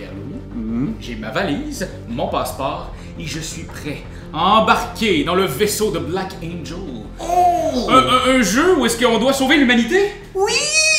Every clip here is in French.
Pierre-Louis. J'ai ma valise, mon passeport et je suis prêt à embarquer dans le vaisseau de Black Angel. Oh! Un jeu où est-ce qu'on doit sauver l'humanité? Oui!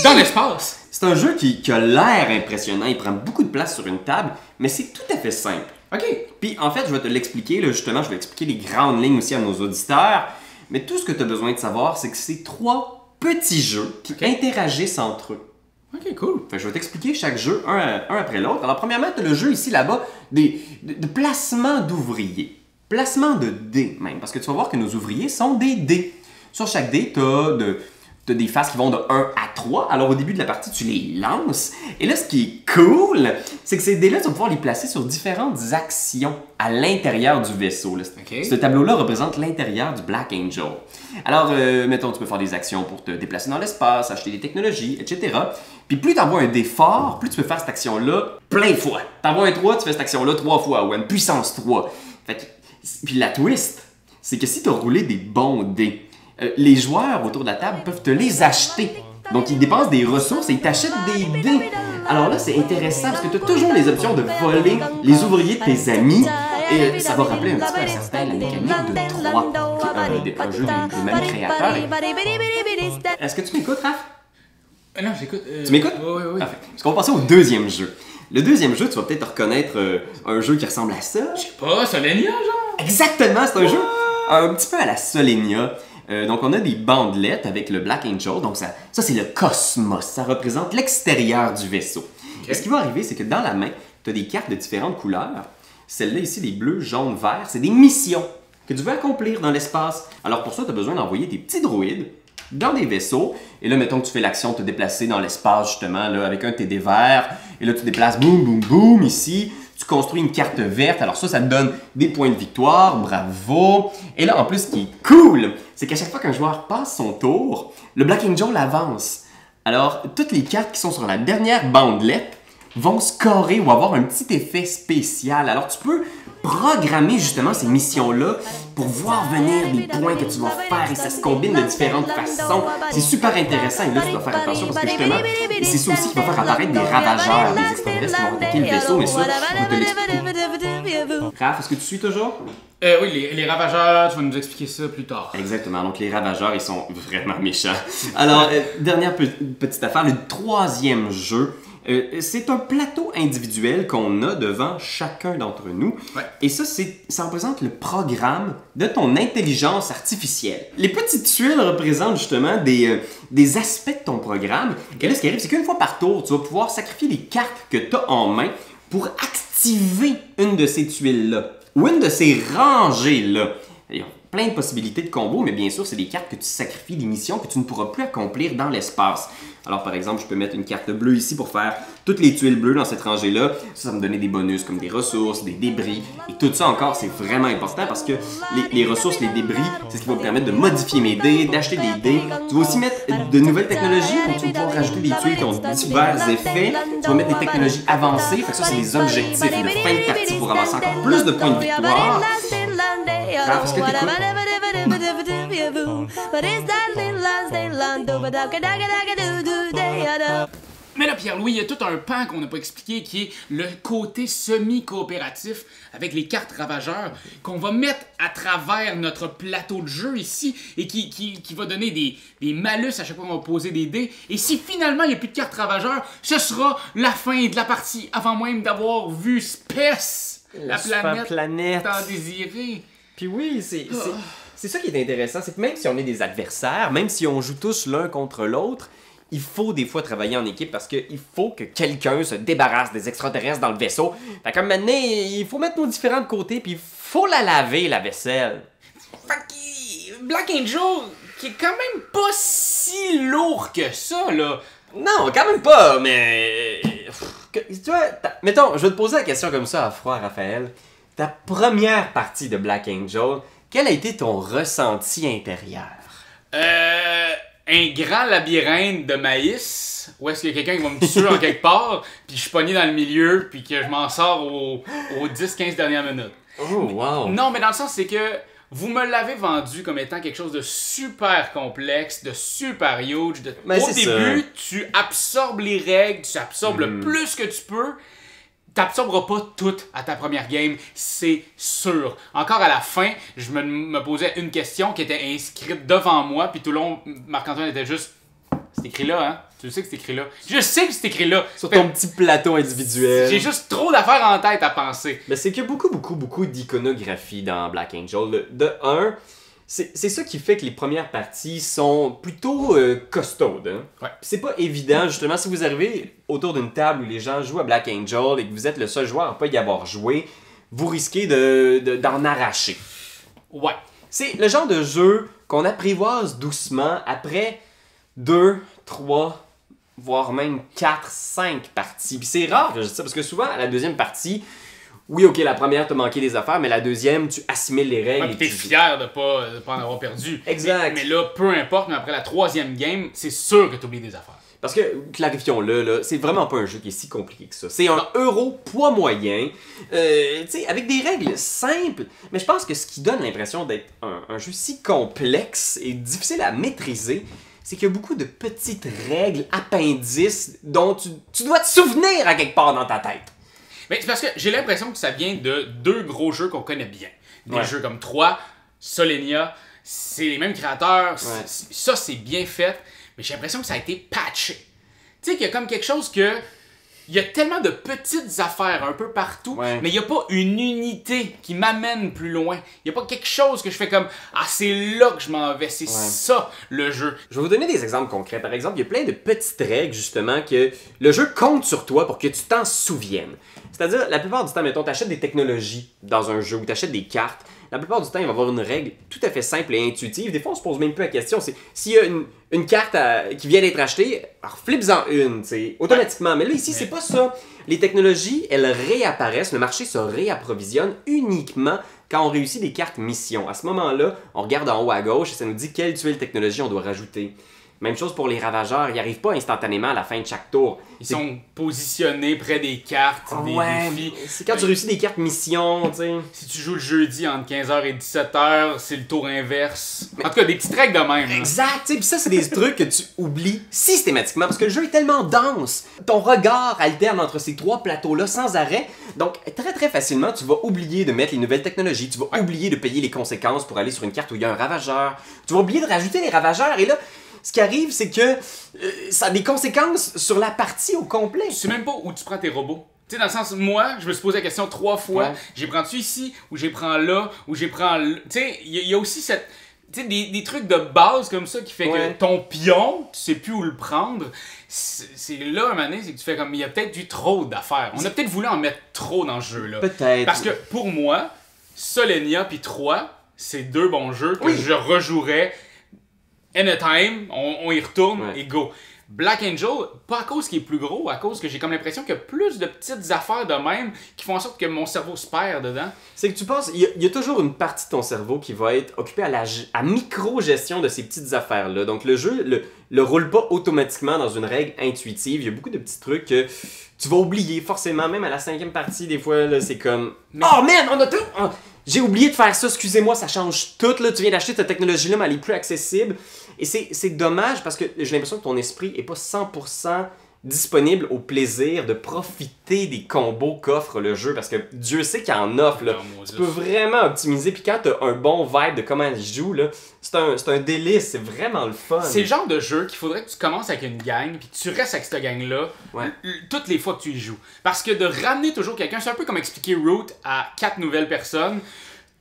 Dans l'espace. C'est un jeu qui a l'air impressionnant, il prend beaucoup de place sur une table, mais c'est tout à fait simple. OK. Puis en fait, je vais te l'expliquer, là, justement, je vais expliquer les grandes lignes aussi à nos auditeurs, mais tout ce que tu as besoin de savoir, c'est que c'est 3 petits jeux qui interagissent entre eux. OK, cool. Fait que je vais t'expliquer chaque jeu un après l'autre. Alors premièrement, tu as le jeu ici, là-bas, de placement d'ouvriers. Placement de dés même, parce que tu vas voir que nos ouvriers sont des dés. Sur chaque dé, tu as des faces qui vont de 1 à 3. Alors au début de la partie, tu les lances. Et là, ce qui est cool, c'est que ces dés-là, tu vas pouvoir les placer sur différentes actions à l'intérieur du vaisseau. Là. OK. Ce tableau-là représente l'intérieur du Black Angel. Alors, mettons, tu peux faire des actions pour te déplacer dans l'espace, acheter des technologies, etc. Puis plus tu envoies un dé fort, plus tu peux faire cette action-là plein de fois. Tu envoies un 3, tu fais cette action-là 3 fois, ou une puissance 3. Fait que, puis la twist, c'est que si tu as roulé des bons dés, les joueurs autour de la table peuvent te les acheter. Donc, ils dépensent des ressources et ils t'achètent des dés. Alors là, c'est intéressant parce que tu as toujours les options de voler les ouvriers de tes amis. Et ça va rappeler un petit peu à certains la mécanique de 3, un jeu des mêmes créateurs. Est-ce que tu m'écoutes, Raph? Non, j'écoute. Tu m'écoutes? Oui. Parfait. Parce qu'on va passer au deuxième jeu. Le deuxième jeu, tu vas peut-être reconnaître un jeu qui ressemble à ça. Je sais pas, Solenia, genre? Exactement, c'est un jeu un petit peu à la Solenia. Donc, on a des bandelettes avec le Black Angel. Donc, ça c'est le cosmos. Ça représente l'extérieur du vaisseau. Okay. Ce qui va arriver, c'est que dans la main, tu as des cartes de différentes couleurs. Celles-là ici, les bleus, jaunes, verts, c'est des missions que tu veux accomplir dans l'espace. Alors, pour ça, tu as besoin d'envoyer des petits droïdes dans des vaisseaux. Et là, mettons que tu fais l'action de te déplacer dans l'espace, justement, là, avec un de tes dés verts. Et là, tu déplaces boum, boum, boum, ici. Tu construis une carte verte. Alors ça te donne des points de victoire. Bravo! Et là, en plus, ce qui est cool, c'est qu'à chaque fois qu'un joueur passe son tour, le Black Angel avance. Alors, toutes les cartes qui sont sur la dernière bandelette vont scorer ou avoir un petit effet spécial. Alors, tu peux programmer justement ces missions-là pour voir venir les points que tu vas faire et ça se combine de différentes façons. C'est super intéressant et là, tu dois faire attention parce que justement, c'est ça aussi qui va faire apparaître des ravageurs, des extraterrestres qui vont attaquer le vaisseau, mais ça, je vais te l'expliquer. Raph, est-ce que tu suis toujours? Oui, les ravageurs, tu vas nous expliquer ça plus tard. Exactement, donc les ravageurs, ils sont vraiment méchants. Alors, dernière petite affaire, le troisième jeu, c'est un plateau individuel qu'on a devant chacun d'entre nous. Ouais. Et ça représente le programme de ton intelligence artificielle. Les petites tuiles représentent justement des aspects de ton programme. Et là, ce qui arrive, c'est qu'une fois par tour, tu vas pouvoir sacrifier les cartes que tu as en main pour activer une de ces tuiles-là ou une de ces rangées-là. Il y a plein de possibilités de combos, mais bien sûr, c'est des cartes que tu sacrifies, des missions que tu ne pourras plus accomplir dans l'espace. Alors, par exemple, je peux mettre une carte bleue ici pour faire toutes les tuiles bleues dans cette rangée-là. Ça va me donner des bonus comme des ressources, des débris. Et tout ça encore, c'est vraiment important parce que les ressources, les débris, c'est ce qui va me permettre de modifier mes dés, d'acheter des dés. Tu vas aussi mettre de nouvelles technologies, donc tu vas pouvoir rajouter des tuiles qui ont divers effets. Tu vas mettre des technologies avancées. Fait que ça, c'est des objectifs de fin de partie pour avancer encore plus de points de victoire. Raph, est-ce que t'écoutes? Mais là, Pierre-Louis, il y a tout un pan qu'on n'a pas expliqué qui est le côté semi-coopératif avec les cartes ravageurs qu'on va mettre à travers notre plateau de jeu ici et qui va donner des malus à chaque fois qu'on va poser des dés. Et si finalement il n'y a plus de cartes ravageurs, ce sera la fin de la partie avant même d'avoir vu Space, la planète tant désirée. Puis oui, c'est ça qui est intéressant, c'est que même si on est des adversaires, même si on joue tous l'un contre l'autre, il faut des fois travailler en équipe parce qu'il faut que quelqu'un se débarrasse des extraterrestres dans le vaisseau. Fait qu'à un moment donné, il faut mettre nos différents de côté, puis il faut la laver, la vaisselle. Fait que Black Angel, qui est quand même pas si lourd que ça, là. Non, quand même pas, mais... Tu vois, mettons, je vais te poser la question comme ça à froid, Raphaël. Ta première partie de Black Angel, quel a été ton ressenti intérieur? Un grand labyrinthe de maïs, où est-ce qu'il y a quelqu'un qui va me tuer en quelque part, puis je suis pogné dans le milieu, puis que je m'en sors aux 10-15 dernières minutes. Oh, wow! Non, mais dans le sens, c'est que vous me l'avez vendu comme étant quelque chose de super complexe, de super huge. Au début, tu absorbes les règles, tu absorbes le plus que tu peux, t'absorberas pas tout à ta première game, c'est sûr. Encore à la fin, je me posais une question qui était inscrite devant moi, puis tout le long, Marc-Antoine était juste... C'est écrit là, hein? Tu sais que c'est écrit là. Je sais que c'est écrit là. Sur ton petit plateau individuel. J'ai juste trop d'affaires en tête à penser. Mais c'est qu'il y a beaucoup d'iconographie dans Black Angel. De un, c'est ça qui fait que les premières parties sont plutôt costaudes. Hein? Ouais. C'est pas évident, justement, si vous arrivez autour d'une table où les gens jouent à Black Angel et que vous êtes le seul joueur à pas y avoir joué, vous risquez d'en arracher. Ouais. C'est le genre de jeu qu'on apprivoise doucement après 2, 3, voire même 4, 5 parties. Puis c'est rare que je dis ça, parce que souvent, à la deuxième partie, oui, ok, la première, t'as manqué des affaires, mais la deuxième, tu assimiles les règles. Ouais, t'es fier de pas en avoir perdu. Exact. Mais là, peu importe, mais après la troisième game, c'est sûr que t'oublies des affaires. Parce que, clarifions-le, là, c'est vraiment pas un jeu qui est si compliqué que ça. C'est un euro poids moyen, tu sais, avec des règles simples, mais je pense que ce qui donne l'impression d'être un jeu si complexe et difficile à maîtriser, c'est qu'il y a beaucoup de petites règles, appendices, dont tu dois te souvenir à quelque part dans ta tête. Mais c'est parce que j'ai l'impression que ça vient de deux gros jeux qu'on connaît bien. Des jeux comme 3, Solenia, c'est les mêmes créateurs, ça c'est bien fait, mais j'ai l'impression que ça a été patché. Tu sais qu'il y a comme quelque chose que... Il y a tellement de petites affaires un peu partout, mais il n'y a pas une unité qui m'amène plus loin. Il n'y a pas quelque chose que je fais comme « Ah, c'est là que je m'en vais, c'est ça le jeu. » Je vais vous donner des exemples concrets. Par exemple, il y a plein de petites règles, justement, que le jeu compte sur toi pour que tu t'en souviennes. C'est-à-dire, la plupart du temps, mettons, tu achètes des technologies dans un jeu ou tu achètes des cartes. La plupart du temps, il va y avoir une règle tout à fait simple et intuitive. Des fois, on se pose même plus la question. C'est s'il y a une carte qui vient d'être achetée, alors flippe-en une, automatiquement. Mais là, ici, c'est pas ça. Les technologies, elles réapparaissent. Le marché se réapprovisionne uniquement quand on réussit des cartes mission. À ce moment-là, on regarde en haut à gauche et ça nous dit quelle tuile technologie on doit rajouter. Même chose pour les ravageurs, ils n'arrivent pas instantanément à la fin de chaque tour. Ils sont positionnés près des cartes, des défis. C'est quand tu réussis des cartes mission, tu sais. Si tu joues le jeudi entre 15h et 17h, c'est le tour inverse. En tout cas, des petites règles de même. Exact, tu sais, puis ça, c'est des trucs que tu oublies systématiquement parce que le jeu est tellement dense. Ton regard alterne entre ces trois plateaux-là sans arrêt. Donc, très facilement, tu vas oublier de mettre les nouvelles technologies. Tu vas oublier de payer les conséquences pour aller sur une carte où il y a un ravageur. Tu vas oublier de rajouter les ravageurs et là... Ce qui arrive, c'est que ça a des conséquences sur la partie au complet. Tu sais même pas où tu prends tes robots. Tu sais, dans le sens, moi, je me suis posé la question 3 fois. J'ai prends-tu ici, ou j'ai prends là, ou j'ai prends là. Tu sais, il y a aussi cette... Tu sais, des trucs de base comme ça qui fait que ton pion, tu sais plus où le prendre. C'est là, un moment donné, c'est que tu fais comme... Il y a peut-être eu trop d'affaires. On a peut-être voulu en mettre trop dans ce jeu-là. Peut-être. Parce que, pour moi, Solenia puis 3, c'est deux bons jeux que je rejouerais... Anytime, on y retourne et go. Black Angel, pas à cause qu'il est plus gros, à cause que j'ai comme l'impression qu'il y a plus de petites affaires de même qui font en sorte que mon cerveau se perd dedans. C'est que tu penses, il y a toujours une partie de ton cerveau qui va être occupée à micro-gestion de ces petites affaires-là. Donc le jeu le roule pas automatiquement dans une règle intuitive. Il y a beaucoup de petits trucs que tu vas oublier forcément, même à la 5e partie, des fois, là, c'est comme... Oh man, on a tout... J'ai oublié de faire ça, excusez-moi, ça change tout, là. Tu viens d'acheter cette technologie-là, mais elle est plus accessible. Et c'est dommage parce que j'ai l'impression que ton esprit est pas 100% disponible au plaisir de profiter des combos qu'offre le jeu. Parce que Dieu sait qu'il en offre, là. Tu peux vraiment optimiser. Puis quand t'as un bon vibe de comment il joue, là, c'est un délice, c'est vraiment le fun. C'est le genre de jeu qu'il faudrait que tu commences avec une gang, puis que tu restes avec cette gang-là toutes les fois que tu y joues. Parce que de ramener toujours quelqu'un, c'est un peu comme expliquer Root à 4 nouvelles personnes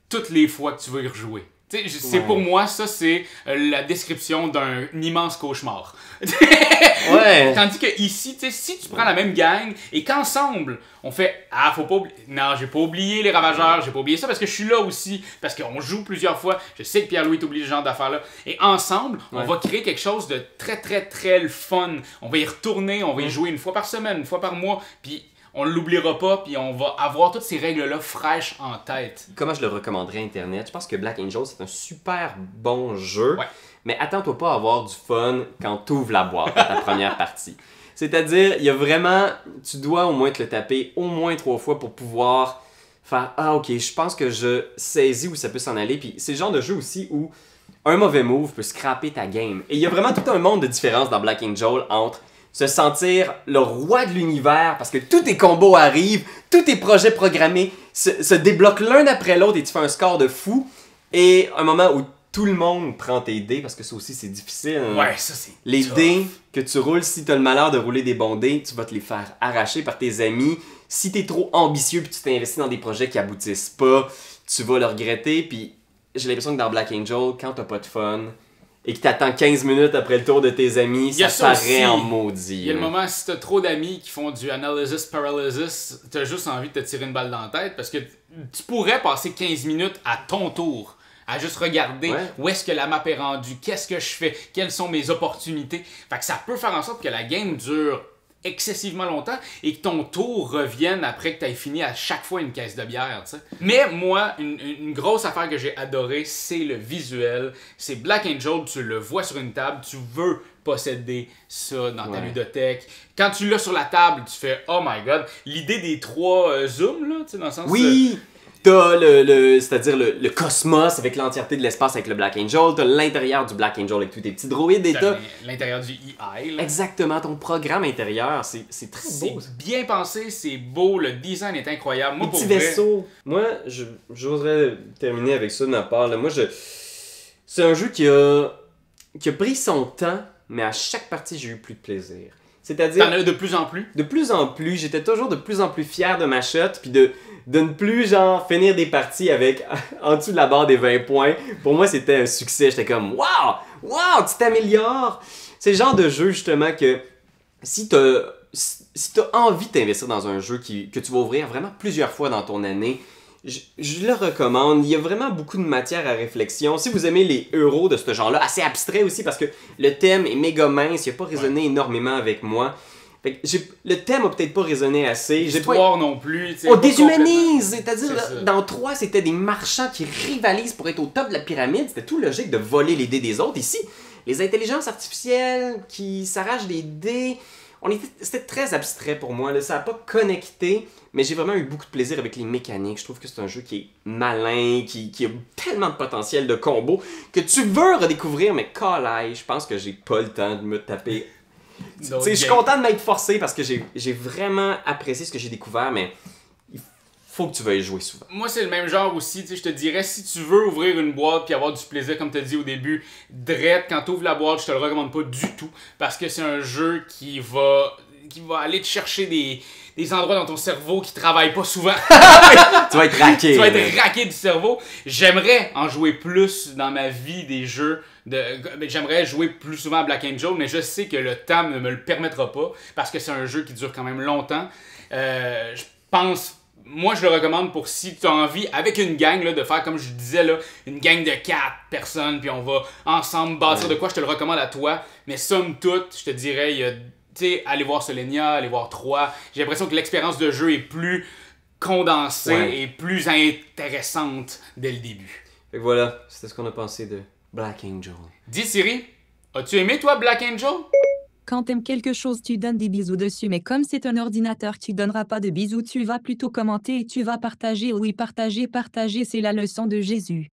toutes les fois que tu veux y rejouer. C'est pour moi, ça, c'est la description d'un immense cauchemar. Tandis que ici, si tu prends la même gang et qu'ensemble, on fait « Ah, faut pas oublier... Non, j'ai pas oublié les ravageurs, j'ai pas oublié ça parce que je suis là aussi, parce qu'on joue plusieurs fois, je sais que Pierre-Louis t'oublie ce genre d'affaires-là. » Et ensemble, on va créer quelque chose de très le fun. On va y retourner, on va y jouer une fois par semaine, une fois par mois, puis... On l'oubliera pas, puis on va avoir toutes ces règles-là fraîches en tête. Comment je le recommanderais à Internet? Je pense que Black Angel, c'est un super bon jeu, mais attends-toi pas à avoir du fun quand tu ouvres la boîte à ta première partie. C'est-à-dire, il y a vraiment... Tu dois au moins te le taper au moins 3 fois pour pouvoir faire « Ah, ok, je pense que je saisis où ça peut s'en aller. » Puis c'est le genre de jeu aussi où un mauvais move peut scraper ta game. Et il y a vraiment tout un monde de différence dans Black Angel entre se sentir le roi de l'univers parce que tous tes combos arrivent, tous tes projets programmés se débloquent l'un après l'autre et tu fais un score de fou. Et un moment où tout le monde prend tes dés, parce que ça aussi c'est difficile. Hein? Ouais, ça c'est Les tough. dés que tu roules, si tu as le malheur de rouler des bons dés, tu vas te les faire arracher par tes amis. Si tu es trop ambitieux et tu t'investis dans des projets qui aboutissent pas, tu vas le regretter. Puis j'ai l'impression que dans Black Angel, quand t'as pas de fun et que t'attends 15 minutes après le tour de tes amis, ça paraît aussi. en maudit. Il y a le moment, si t'as trop d'amis qui font du analysis paralysis, t'as juste envie de te tirer une balle dans la tête parce que tu pourrais passer 15 minutes à ton tour à juste regarder où est-ce que la map est rendue, qu'est-ce que je fais, quelles sont mes opportunités. Fait que ça peut faire en sorte que la game dure excessivement longtemps et que ton tour revienne après que tu aies fini à chaque fois une caisse de bière, tu sais. Mais moi, une grosse affaire que j'ai adorée, c'est le visuel. C'est Black Angel, tu le vois sur une table, tu veux posséder ça dans ta ludothèque. Quand tu l'as sur la table, tu fais « Oh my God ». L'idée des 3 zooms, là, tu sais, dans le sens... Oui! T'as c'est-à-dire le cosmos avec l'entièreté de l'espace avec le Black Angel, t'as l'intérieur du Black Angel avec tous tes petits droïdes et t'as l'intérieur du EI. Là. Exactement, ton programme intérieur, c'est très beau. C'est bien pensé, c'est beau, le design est incroyable. Moi, les petits vaisseaux. Moi, j'oserais terminer avec ça de ma part. Là. Moi, c'est un jeu qui a pris son temps, mais à chaque partie, j'ai eu plus de plaisir. C'est-à-dire... T'en as de plus en plus? De plus en plus. J'étais toujours de plus en plus fier de ma shot, puis de ne plus, genre, finir des parties avec en dessous de la barre des 20 points. Pour moi, c'était un succès. J'étais comme, waouh, waouh, tu t'améliores. C'est le genre de jeu, justement, que si t'as envie de t'investir dans un jeu que tu vas ouvrir vraiment plusieurs fois dans ton année, je le recommande. Il y a vraiment beaucoup de matière à réflexion. Si vous aimez les euros de ce genre-là, assez abstrait aussi parce que le thème est méga mince, il n'a pas résonné énormément avec moi. Fait que le thème a peut-être pas résonné assez. L'histoire non plus. On déshumanise! C'est-à-dire, dans 3, c'était des marchands qui rivalisent pour être au top de la pyramide. C'était tout logique de voler les dés des autres. Ici, les intelligences artificielles qui s'arrachent des dés... C'était très abstrait pour moi, là. Ça n'a pas connecté, mais j'ai vraiment eu beaucoup de plaisir avec les mécaniques. Je trouve que c'est un jeu qui est malin, qui a tellement de potentiel de combo que tu veux redécouvrir, mais calaille, je pense que j'ai pas le temps de me taper. Je suis content de m'être forcé parce que j'ai vraiment apprécié ce que j'ai découvert, mais il faut que tu veuilles jouer souvent. Moi, c'est le même genre aussi. Je te dirais, si tu veux ouvrir une boîte puis avoir du plaisir, comme tu as dit au début, drette, quand tu ouvres la boîte, je te le recommande pas du tout parce que c'est un jeu qui va aller te chercher des endroits dans ton cerveau qui travaillent pas souvent. Tu vas être raqué. Tu vas être raqué du cerveau. J'aimerais en jouer plus dans ma vie des jeux. J'aimerais jouer plus souvent à Black Angel, mais je sais que le temps ne me le permettra pas parce que c'est un jeu qui dure quand même longtemps. Je pense... Moi, je le recommande pour si tu as envie, avec une gang, là, de faire, comme je disais, là, une gang de 4 personnes, puis on va ensemble bâtir de quoi, je te le recommande à toi. Mais somme toute, je te dirais, il y a, tu sais, aller voir Solenia, aller voir 3. J'ai l'impression que l'expérience de jeu est plus condensée et plus intéressante dès le début. Fait que voilà, c'était ce qu'on a pensé de Black Angel. Dis Siri, as-tu aimé toi Black Angel? Quand t'aimes quelque chose, tu donnes des bisous dessus, mais comme c'est un ordinateur, tu donneras pas de bisous, tu vas plutôt commenter et tu vas partager. Oui, partager, c'est la leçon de Jésus.